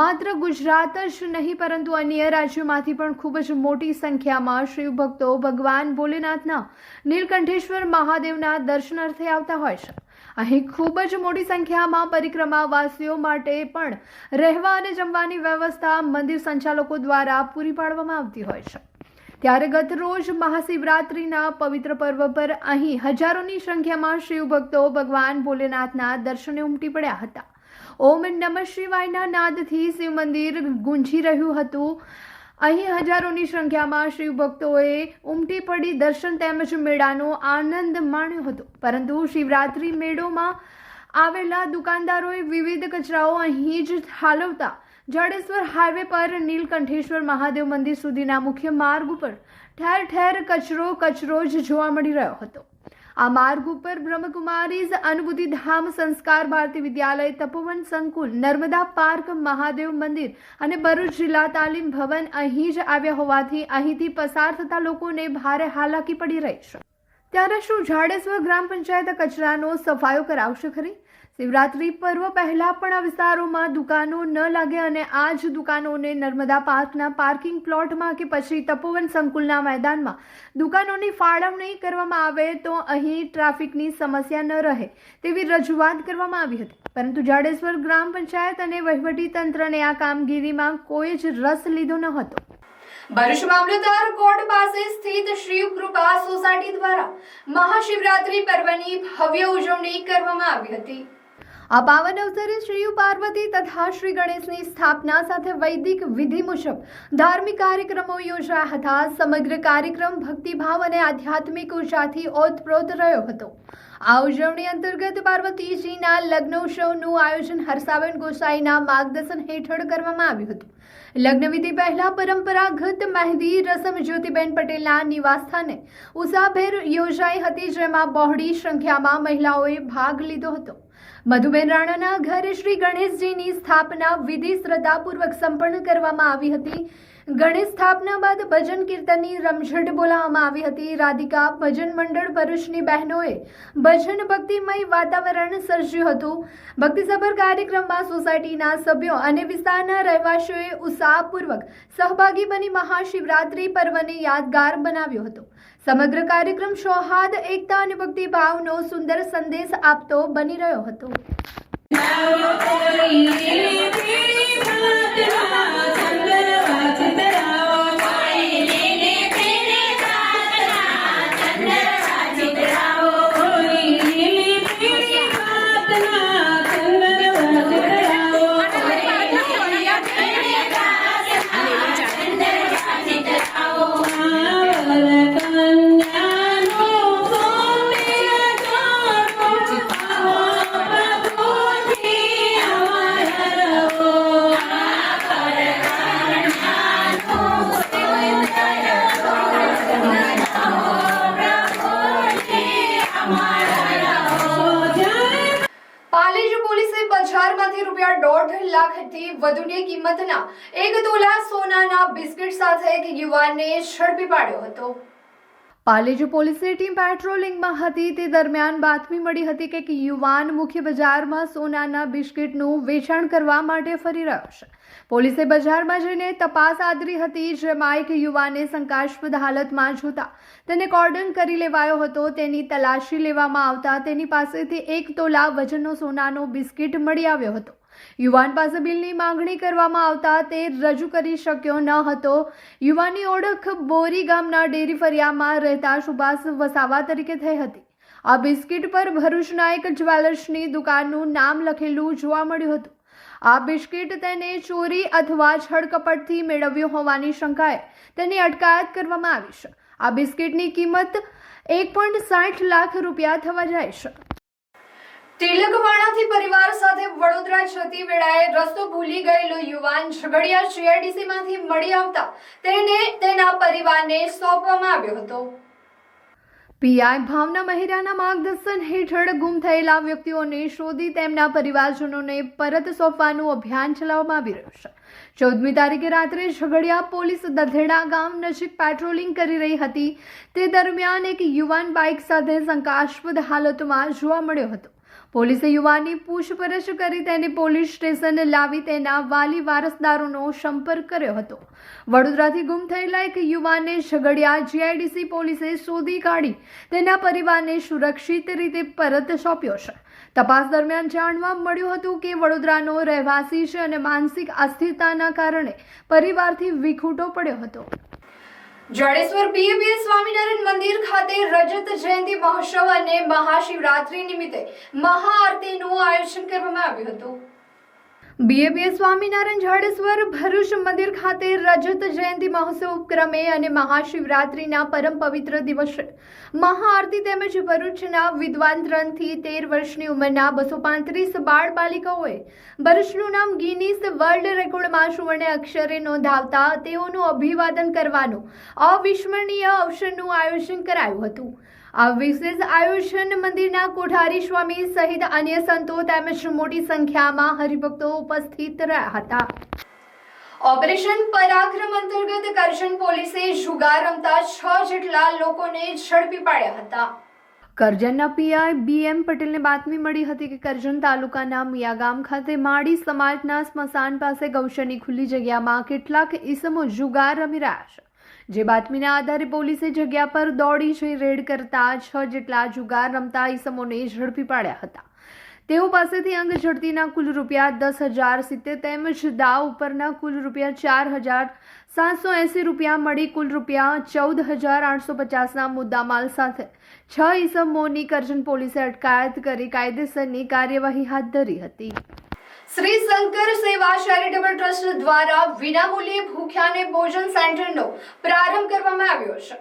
માત્ર ગુજરાત જ નહીં પરંતુ અન્ય રાજ્યોમાંથી પણ ખૂબ જ મોટી સંખ્યામાં શિવ ભક્તો ભગવાન ભોલેનાથના નીલકંઠેશ્વર મહાદેવના દર્શનાર્થે આવતા હોય છે। અહીં ખૂબ જ મોટી સંખ્યામાં પરિક્રમાવાસીઓ માટે પણ રહેવા અને જમવાની વ્યવસ્થા મંદિર સંચાલકો દ્વારા પૂરી પાડવામાં આવતી હોય છે। ત્યારે ગત રોજ મહાશિવરાત્રિના પવિત્ર પર્વ પર અહીં હજારોની સંખ્યામાં શિવ ભક્તો ભગવાન ભોલેનાથના દર્શને ઉમટી પડ્યા હતા। ઓમ નમઃ શિવાયના નાદથી શિવ મંદિર ગુંજી રહ્યું હતું। અહીં હજારોની સંખ્યામાં શિવ ભક્તોએ ઉમટી પડી દર્શન તેમજ મેળાનો આનંદ માણ્યો હતો, પરંતુ શિવરાત્રિ મેળોમાં આવેલા દુકાનદારોએ વિવિધ કચરાઓ અહીં જ ઠાલવતા જાડેશ્વર હાઈવે પર નીલકંઠેશ્વર મહાદેવ મંદિર સુધીના મુખ્ય માર્ગ ઉપર ઠેર ઠેર કચરો જ જોવા મળી રહ્યો હતો। આ માર્ગ ઉપર બ્રહ્મકુમારીઝ અનુભૂતિ ધામ, સંસ્કાર ભારતી વિદ્યાલય, તપોવન સંકુલ, નર્મદા પાર્ક, મહાદેવ મંદિર અને ભરૂચ જિલ્લા તાલીમ ભવન અહીં જ આવ્યા હોવાથી અહીંથી પસાર થતા લોકોને ભારે હાલાકી પડી રહી છે। ત્યારે શું જાડેશ્વર ગ્રામ પંચાયત કચરાનો સફાયો કરાવશે ખરી? શિવરાત્રી પર્વ પહેલા પણ આ વિસ્તારોમાં દુકાનો ન લાગે અને આ જ દુકાનોને નર્મદા પાર્કના પાર્કિંગ પ્લોટમાં કે પછી તપોવન સંકુલના મેદાનમાં દુકાનોની ફાળવણી કરવામાં આવે તો અહીં ટ્રાફિકની સમસ્યા ન રહે તેવી રજૂઆત કરવામાં આવી હતી, પરંતુ જાડેશ્વર ગ્રામ પંચાયત અને વહીવટી તંત્રને આ કામગીરીમાં કોઈ જ રસ લીધો ન હતો. ભરૂચ મામલતદાર કોર્ટ પાસે સ્થિત શિવ કૃપા સોસાયટી દ્વારા મહાશિવરાત્રી પર્વની ભવ્ય ઉજવણી કરવામાં આવી હતી. આ પાવન અવસરે શ્રી પાર્વતી તથા શ્રી ગણેશની સ્થાપના સાથે વૈદિક વિધિ મુજબ ધાર્મિક કાર્યક્રમો યોજાયા હતા. સમગ્ર કાર્યક્રમ ભક્તિભાવ અને આધ્યાત્મિક ઉર્જાથી ઓતપ્રોત રહ્યો હતો. આ ઉજવણી અંતર્ગત પાર્વતીજીના લગ્નોત્સવનું આયોજન હરસાબેન ગોસાઈના માર્ગદર્શન હેઠળ કરવામાં આવ્યું હતું. લગ્નવિધિ પહેલા પરંપરાગત મહેંદી રસમ જ્યોતિબેન પટેલના નિવાસસ્થાને ઉત્સાહભેર યોજાઈ હતી, જેમાં બહોળી સંખ્યામાં મહિલાઓએ ભાગ લીધો હતો. મધુબેન રાણાના ઘરે શ્રી ગણેશજીની સ્થાપના વિધિ શ્રદ્ધાપૂર્વક સંપન્ન કરવામાં આવી હતી. ગણેશ સ્થાપના બાદ ભજન કીર્તનની રમઝટ બોલાવવામાં આવી હતી. રાધિકા ભજન મંડળ ભરૂચની બહેનોએ ભજન ભક્તિમય વાતાવરણ સર્જ્યું હતું. ભક્તિસભર કાર્યક્રમમાં સોસાયટીના સભ્યો અને વિસ્તારના રહેવાસીઓએ ઉત્સાહપૂર્વક સહભાગી બની મહાશિવરાત્રી પર્વને યાદગાર બનાવ્યો હતો. સમગ્ર કાર્યક્રમ સૌહાર્દ, એકતા અને ભક્તિભાવનો સુંદર સંદેશ આપતો બની રહ્યો હતો. ₹1.5 લાખથી વધુની કિંમતના 1 તોલા સોનાના બિસ્કિટ સાથે એક યુવાનને ઝડપી પાડ્યો હતો. પાલેજ પોલીસની ટીમ પેટ્રોલિંગમાં હતી તે દરમિયાન બાતમી મળી હતી કે એક યુવાન મુખ્ય બજારમાં સોનાના બિસ્કિટનું વેચાણ કરવા માટે ફરી રહ્યો છે. પોલીસે બજારમાં જઈને તપાસ આદરી હતી, જેમાં એક યુવાને શંકાસ્પદ હાલતમાં જોતા તેને કોર્ડન કરી લેવાયો હતો. તેની તલાશી લેવામાં આવતા તેની પાસેથી 1 તોલા વજનનો સોનાનો બિસ્કિટ મળી આવ્યો હતો. યુવાન પાસે બિલની માંગણી કરવામાં આવતા તે રજૂ કરી શક્યો ન હતો. યુવાનની ઓળખ બોરી ગામના ડેરી ફળિયામાં રહેતા સુભાષ વસાવા તરીકે થઈ હતી. આ બિસ્કિટ પર ભરૂચના એક જ્વેલર્સની દુકાનનું નામ લખેલું જોવા મળ્યું હતું. આ બિસ્કિટ તેને ચોરી અથવા છળકપટથી મેળવ્યું હોવાની શંકાએ તેની અટકાયત કરવામાં આવી છે. આ બિસ્કિટની કિંમત ₹1.60 લાખ થવા જાય છે. તિલકવાડાથી પરિવાર સાથે વડોદરા જતી વેળાએ રસ્તો ભૂલી ગયેલો યુવાન ઝઘડિયા GIDCમાંથી મળી આવતા તેને તેના પરિવારને સોંપવામાં આવ્યો હતો. પીઆઈ ભાવના મહેરાના માર્ગદર્શન હેઠળ ગુમ થયેલા વ્યક્તિઓને શોધી તેમના પરિવારજનોને પરત સોંપવાનું અભિયાન ચલાવવામાં આવી રહ્યું છે. 14મી તારીખે રાત્રે ઝઘડિયા પોલીસ દધેડા ગામ નજીક પેટ્રોલિંગ કરી રહી હતી. તે દરમિયાન એક યુવાન બાઇક સાથે શંકાસ્પદ હાલતમાં જોવા મળ્યો હતો. પોલીસે યુવાનની પૂછપરછ કરી તેને પોલીસ સ્ટેશન લાવી તેના વાલી વારસદારોનો સંપર્ક કર્યો હતો. વડોદરાથી ગુમ થયેલા એક યુવાનને ઝઘડિયા GIDC પોલીસે શોધી કાઢી તેના પરિવારને સુરક્ષિત રીતે પરત સોંપ્યો છે. તપાસ દરમિયાન જાણવા મળ્યું હતું કે વડોદરાનો રહેવાસી છે અને માનસિક અસ્થિરતાના કારણે પરિવારથી વિખૂટો પડ્યો હતો. જાડેશ્વર BABS સ્વામિનારાયણ મંદિર ખાતે રજત જયંતિ મહોત્સવ અને મહાશિવરાત્રી નિમિત્તે મહાઆરતીનું આયોજન કરવામાં આવ્યું હતું. BABS સ્વામિનારાયણ જાડેશ્વર ભરૂચ મંદિર ખાતે રજત જયંતિ મહોત્સવ ઉપક્રમે અને મહાશિવરાત્રીના પરમ પવિત્ર દિવસે મહાઆરતી તેમજ ભરૂચના વિદ્વાન 3 થી 13 વર્ષની ઉંમરના 235 બાળ બાલિકાઓએ ભરૂચનું નામ ગિનીસ વર્લ્ડ રેકોર્ડમાં સુવર્ણ અક્ષરે નોંધાવતા તેઓનું અભિવાદન કરવાનું અવિસ્મરણીય અવસરનું આયોજન કરાયું હતું. આ વિશેષ આયોજન મંદિરના કોઠારી સ્વામી સહિત અન્ય સંતો તેમજ મોટી સંખ્યામાં હરિભક્તો ઉપસ્થિત રહ્યા હતા. ઓપરેશન પરાક્રમ અંતર્ગત કરજણ પોલીસે જુગાર રમતા 6 જેટલા લોકોને ઝડપી પાડ્યા હતા. કરજણના પીઆઈ BM પટેલને બાતમી મળી હતી કે કરજણ તાલુકાના મિયાગામ ખાતે માળી સમાજના સ્મશાન પાસે ગૌશાની ખુલ્લી જગ્યામાં કેટલાક ઈસમો જુગાર રમી રહ્યા છે. જે બાતમીના આધારે પોલીસે જગ્યા પર દોડી જઈ રેડ કરતા 6 જેટલા જુગાર રમતા ઈસમોને ઝડપી પાડ્યા હતા. તેઓ પાસેથી અંગ ઝડતીના કુલ રૂપિયા 10,070 તેમજ દાવ ઉપરના કુલ રૂપિયા 4,780 રૂપિયા મળી કુલ રૂપિયા 14,850ના મુદ્દામાલ સાથે 6 ઈસમોની કરજણ પોલીસે અટકાયત કરી કાયદેસરની કાર્યવાહી હાથ ધરી હતી. શ્રી શંકર સેવા ચેરિટેબલ ટ્રસ્ટ દ્વારા વિનામૂલ્યે ભૂખ્યાને ભોજન સેન્ટરનો પ્રારંભ કરવામાં આવ્યો છે.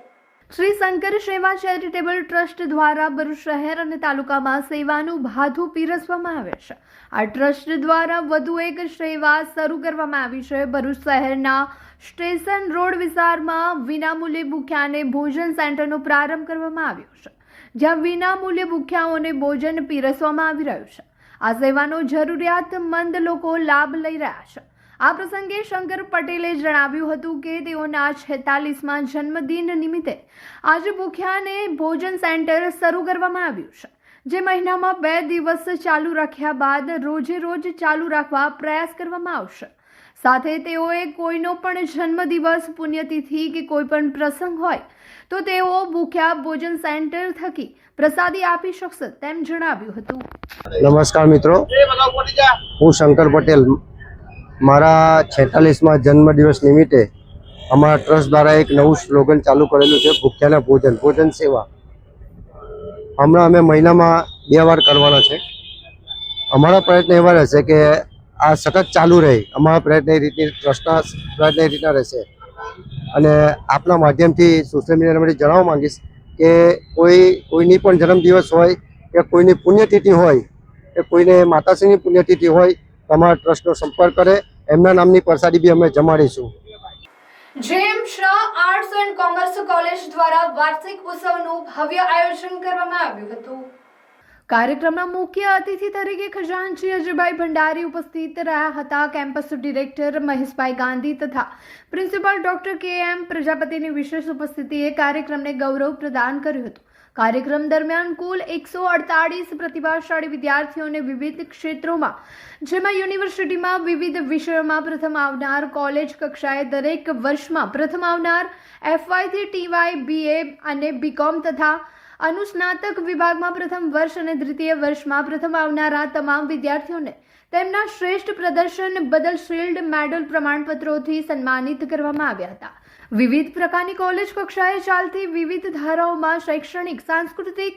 શ્રી શંકર સેવા ચેરિટેબલ ટ્રસ્ટ દ્વારા ભરૂચ શહેર અને તાલુકામાં સેવાનું ભાથું પીરસવામાં આવે છે. આ ટ્રસ્ટ દ્વારા વધુ એક સેવા શરૂ કરવામાં આવી છે. ભરૂચ શહેરના સ્ટેશન રોડ વિસ્તારમાં વિનામૂલ્યે ભૂખ્યાને ભોજન સેન્ટરનો પ્રારંભ કરવામાં આવ્યો છે, જ્યાં વિનામૂલ્યે ભૂખ્યાઓને ભોજન પીરસવામાં આવી રહ્યું છે. આ સેવાનો જરૂરિયાતમંદ લોકો લાભ લઈ રહ્યા છે. આ પ્રસંગે શંકર પટેલે જણાવ્યું હતું કે તેઓના 46મા જન્મદિન નિમિત્તે આજે ભૂખ્યાને ભોજન સેન્ટર શરૂ કરવામાં આવ્યું છે, જે મહિનામાં 2 દિવસ ચાલુ રાખ્યા બાદ રોજે રોજ ચાલુ રાખવા પ્રયાસ કરવામાં આવશે. સાથે તેઓએ કોઈનો પણ જન્મદિવસ, પુણ્યતિથિ કે કોઈ પણ પ્રસંગ હોય તો તેઓ ભૂખ્યા ભોજન સેન્ટર થકી પ્રસાદી આપી શકશે તેમ જણાવ્યું હતું. નમસ્કાર મિત્રો, હું શંકર પટેલ. મારા 46મા જન્મદિવસ નિમિત્તે અમારા ટ્રસ્ટ દ્વારા એક નવું સ્લોગન ચાલુ કરેલું છે, ભૂખ્યાના ભોજન સેવા. હમણાં અમે મહિનામાં 2 વાર કરવાના છે. અમારો પ્રયત્ન એવા રહેશે કે આ સતત ચાલુ રહે. અમારા પ્રયત્ન એ રીતની, ટ્રસ્ટના પ્રયત્ન એ રીતના રહેશે. અને આપના માધ્યમથી સોશિયલ મીડિયામાંથી જણાવવા માંગીશ કે કોઈની પણ જન્મદિવસ હોય કે કોઈની પુણ્યતિથિ હોય કે કોઈને માતાશ્રીની પુણ્યતિથિ હોય, તમારા ટ્રસ્ટનો સંપર્ક કરે. એમના નામની પ્રસાદી બી અમે જમાડીશું. જેમ Shah arts and commerce college દ્વારા વાર્ષિક ઉત્સવનું ભવ્ય આયોજન કરવામાં આવ્યું હતું. કાર્યક્રમમાં મુખ્ય અતિથિ તરીકે ખજાનચી અજયભાઈ ભંડારી ઉપસ્થિત રહ્યા હતા. કેમ્પસ ડિરેક્ટર મહેશભાઈ ગાંધી તથા પ્રિન્સિપાલ ડોક્ટર KM પ્રજાપતિની વિશેષ ઉપસ્થિતિએ કાર્યક્રમને ગૌરવ પ્રદાન કર્યું હતું. કાર્યક્રમ દરમિયાન કુલ 148 પ્રતિભાશાળી વિદ્યાર્થીઓને વિવિધ ક્ષેત્રોમાં, જેમાં યુનિવર્સિટીમાં વિવિધ વિષયોમાં પ્રથમ આવનાર, કોલેજ કક્ષાએ દરેક વર્ષમાં પ્રથમ આવનાર, FY થી TY, BA અને BCom તથા અનુસ્નાતક વિભાગમાં પ્રથમ વર્ષ અને દ્વિતીય વર્ષમાં પ્રથમ આવનારા તમામ વિદ્યાર્થીઓને તેમના શ્રેષ્ઠ પ્રદર્શન બદલ શિલ્ડ, મેડલ, પ્રમાણપત્રોથી સન્માનિત કરવામાં આવ્યા હતા. વિવિધ પ્રકારની કોલેજ કક્ષાએ ચાલતી વિવિધ ધારાઓમાં શૈક્ષણિક, સાંસ્કૃતિક,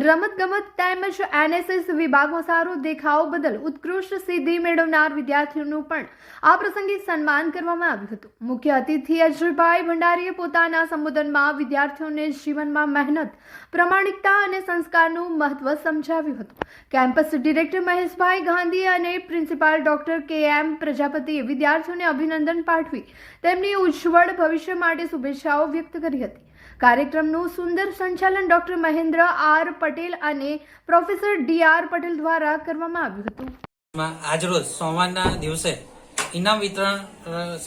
રમતગમત તેમજ NSS વિભાગમાં સારો દેખાવ બદલ ઉત્કૃષ્ટ સિદ્ધિ મેળવનાર વિદ્યાર્થીઓનું પણ આ પ્રસંગે સન્માન કરવામાં આવ્યું હતું. મુખ્ય અતિથિ અજયભાઈ ભંડારીએ પોતાના સંબોધનમાં વિદ્યાર્થીઓને જીવનમાં મહેનત, પ્રામાણિકતા અને સંસ્કારનું મહત્વ સમજાવ્યું હતું. કેમ્પસ ડિરેક્ટર મહેશભાઈ ગાંધી અને પ્રિન્સિપાલ ડોક્ટર KM પ્રજાપતિએ વિદ્યાર્થીઓને અભિનંદન પાઠવી તેમની ઉજ્જવળ ભવિષ્ય માટે શુભેચ્છાઓ વ્યક્ત કરી હતી. કાર્યક્રમનું સુંદર સંચાલન ડોક્ટર મહેન્દ્ર R પટેલ અને પ્રોફેસર DR પટેલ દ્વારા કરવામાં આવ્યું હતું. આજરોજ સોમવારના દિવસે ઇનામ વિતરણ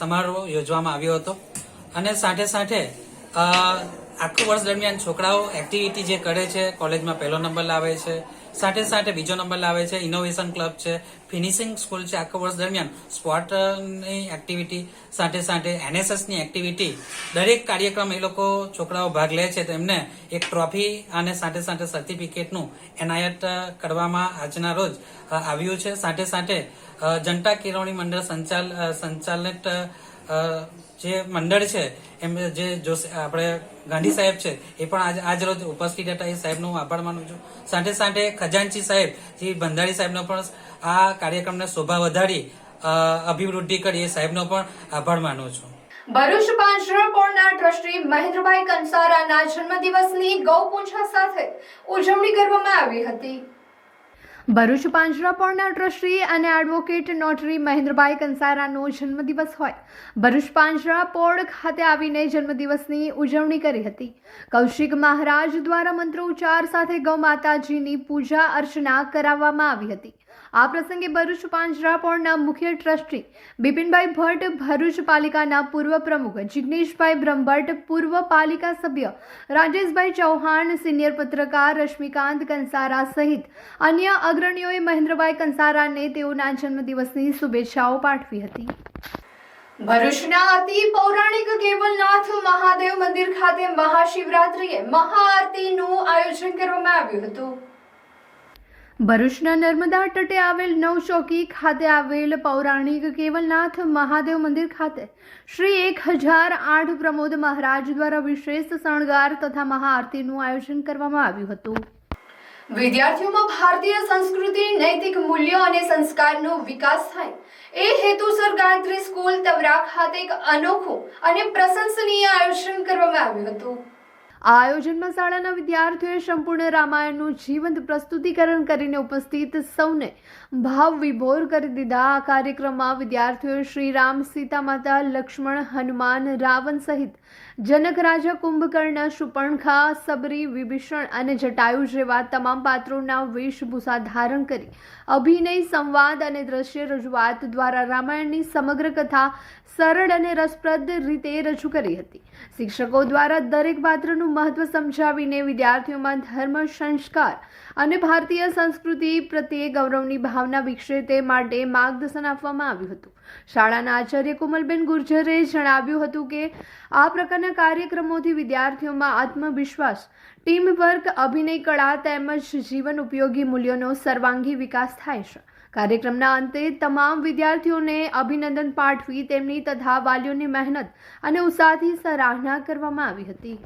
સમારોહ યોજવામાં આવ્યો હતો અને સાથે આખું વર્ષ દરમિયાન છોકરાઓ એક્ટિવિટી જે કરે છે, કોલેજમાં 1લો નંબર લાવે છે, સાથે 2જો નંબર લાવે છે, ઇનોવેશન ક્લબ છે, ફિનિશિંગ સ્કૂલ છે. આખું વર્ષ દરમિયાન સ્પોર્ટની એક્ટિવિટી સાથે NSSની એક્ટિવિટી, દરેક કાર્યક્રમ એ લોકો છોકરાઓ ભાગ લે છે. તો એમને એક ટ્રોફી અને સાથે સર્ટિફિકેટનું એનાયત કરવામાં આજના રોજ આવ્યું છે. સાથે જનતા કેળવણી મંડળ સંચાલિત જે મંડળ છે એમ જે આપણે ગાંધી સાહેબ છે એ પણ આજ રોજ ઉપસ્થિત હતા. એ સાહેબનો હું આભાર માનું છું. સાથે ખજાનચી સાહેબ જે ભંડારી સાહેબનો પણ આ કાર્યક્રમને શોભા વધારી અભિવૃદ્ધિ કરી, એ સાહેબનો પણ આભાર માનું છું. ભરૂચ પાંજરાપોળના ટ્રસ્ટી મહેન્દ્રભાઈ કંસારાના જન્મદિવસની ગૌપૂજા સાથે ઉજવણી કરવામાં આવી હતી. ભરૂચ પાંજરાપોળના ટ્રસ્ટી અને એડવોકેટ નોટરી મહેન્દ્રભાઈ કંસારાનો જન્મદિવસ હોય ભરૂચ પાંજરાપોળ ખાતે આવીને જન્મદિવસની ઉજવણી કરી હતી. કૌશિક મહારાજ દ્વારા મંત્રોચ્ચાર સાથે ગૌ માતાજીની પૂજા અર્ચના કરાવવામાં આવી હતી. આ પ્રસંગે ભરૂચ પાંજરાપોળના મુખ્ય ટ્રસ્ટી બિપિનભાઈ ભટ્ટ, ભરૂચ પાલિકાના પૂર્વ પ્રમુખ જિગ્નેશભાઈ બ્રહ્મભટ્ટ, પૂર્વ પાલિકા સભ્ય રાજેશભાઈ ચૌહાણ, સિનિયર પત્રકાર રશ્મિકાંત કંસારા સહિત અન્ય અગ્રણીઓએ મહેન્દ્રભાઈ કંસારાને તેઓના જન્મદિવસની શુભેચ્છાઓ પાઠવી હતી. ભરૂચના અતિ પૌરાણિક કેવલનાથ મહાદેવ મંદિર ખાતે મહાશિવરાત્રિએ મહાઆરતીનું આયોજન કરવામાં આવ્યું હતું. ભરૂચના નર્મદા તટે આવેલ નવચોકી ખાતે આવેલ પૌરાણિક કેવલનાથ મહાદેવ મંદિર ખાતે શ્રી 1008 પ્રમોદ મહારાજ દ્વારા વિશેષ શણગાર તથા મહાઆરતીનું આયોજન કરવામાં આવ્યું હતું. વિદ્યાર્થીઓમાં ભારતીય સંસ્કૃતિ, નૈતિક મૂલ્યો અને સંસ્કારનો વિકાસ થાય એ હેતુસર ગાયત્રી સ્કૂલ તવરા ખાતે એક અનોખું અને પ્રશંસનીય આયોજન કરવામાં આવ્યું હતું. આ આયોજનમાં શાળાના વિદ્યાર્થીઓએ સંપૂર્ણ રામાયણનું જીવંત પ્રસ્તુતિકરણ કરીને ઉપસ્થિત સૌને ભાવ વિભોર કરી દીધા. આ કાર્યક્રમમાં વિદ્યાર્થીઓએ શ્રી રામ, સીતા માતા, લક્ષ્મણ, હનુમાન, રાવણ સહિત જનક રાજા, કુંભકર્ણ, શુપર્ણખા, સબરી, વિભીષણ અને જટાયુ જેવા તમામ પાત્રોના વેશભૂષા ધારણ કરી અભિનય, સંવાદ અને દ્રશ્ય રજૂઆત દ્વારા રામાયણની સમગ્ર કથા સરળ અને રસપ્રદ રીતે રજૂ કરી હતી. શિક્ષકો દ્વારા દરેક પાત્રનું મહત્વ સમજાવીને વિદ્યાર્થીઓમાં ધર્મ, સંસ્કાર અને ભારતીય સંસ્કૃતિ પ્રત્યે ગૌરવની ભાવના વિકસે તે માટે માર્ગદર્શન આપવામાં આવ્યું હતું. શાળાના આચાર્ય કોમલબેન ગુર્જરે જણાવ્યું હતું કે આ પ્રકારના કાર્યક્રમોથી વિદ્યાર્થીઓમાં આત્મવિશ્વાસ, ટીમ વર્ક, અભિનય કળા તેમજ જીવન ઉપયોગી મૂલ્યોનો સર્વાંગી વિકાસ થાય છે. કાર્યક્રમના અંતે તમામ વિદ્યાર્થીઓને અભિનંદન પાઠવી તેમની તથા વાલીઓની મહેનત અને ઉત્સાહથી સરાહના કરવામાં આવી હતી.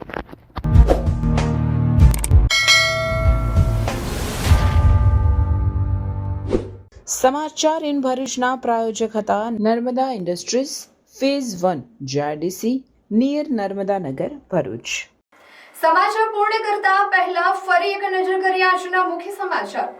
સમાચાર ઇન ભરૂચના પ્રાયોજક હતા Narmada industries phase 1 JIDC near Narmada Nagar Bharuch. સમાચાર પૂર્ણ કરતા પહેલા ફરી એક નજર કરીએ આજના મુખ્ય સમાચાર.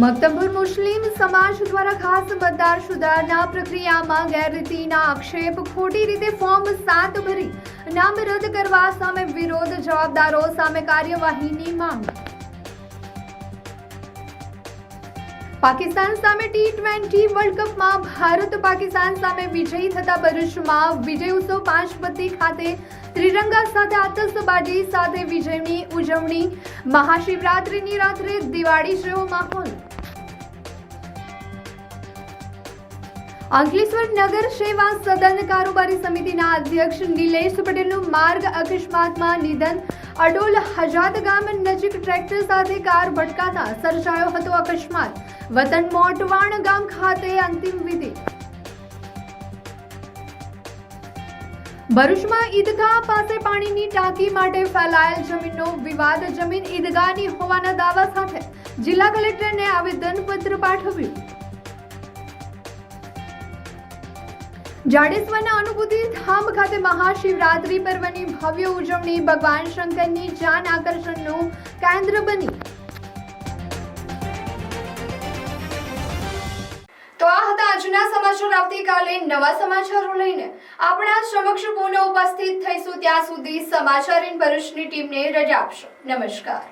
મક્તબુર મુસ્લિમ સમાજ દ્વારા ખાસ મતદાર સુધારણા પ્રક્રિયામાં ગેરરીતિના આક્ષેપ, ખોટી રીતે ફોર્મ 7 ભરી નામ રદ કરવા સામે વિરોધ, જવાબદારો સામે કાર્યવાહીની માંગ. પાકિસ્તાન સામે T20 વર્લ્ડ કપમાં ભારત પાકિસ્તાન સામે વિજયી થતા ભરૂચમાં વિજય ઉત્સવ પાંચબત્તી ખાતે ત્રિરંગા સાથે આતશબાજી સાથે વિજયની ઉજવણી. મહાશિવરાત્રિની રાત્રે દિવાળી જેવો માહોલ. અંકલેશ્વર નગર સેવા સદન કારોબારી સમિતિના અધ્યક્ષ નિલેશ પટેલનું માર્ગ અકસ્માતમાં નિધન. અડોલ હજાત ગામ નજીક ટ્રેક્ટર સાથે કાર ભટકાતા સર્જાયો હતો અકસ્માત. વતન મોટવાણ ગામ ખાતે અંતિમ વિધિ. ભરૂચમાં ઈદગાહ પાસે પાણીની ટાંકી માટે ફેલાયેલ જમીનનો વિવાદ. જમીન ઈદગાહની હોવાના દાવા સાથે જિલ્લા કલેક્ટરને આવેદનપત્ર પાઠવ્યું. જાડેશ્વરના અનુભૂતિ ધામ ખાતે મહાશિવરાત્રી પર્વની ભવ્ય ઉજવણી ભગવાન શંકરની જાન આકર્ષણનું કેન્દ્ર બની. તો આ હતા આજના સમાચાર. આવતીકાલે નવા સમાચારો લઈને આપણા સમક્ષ પુનઃ ઉપસ્થિત થઈશું. ત્યાં સુધી સમાચાર ઇન ભરૂચની ટીમને રજા આપશો. નમસ્કાર.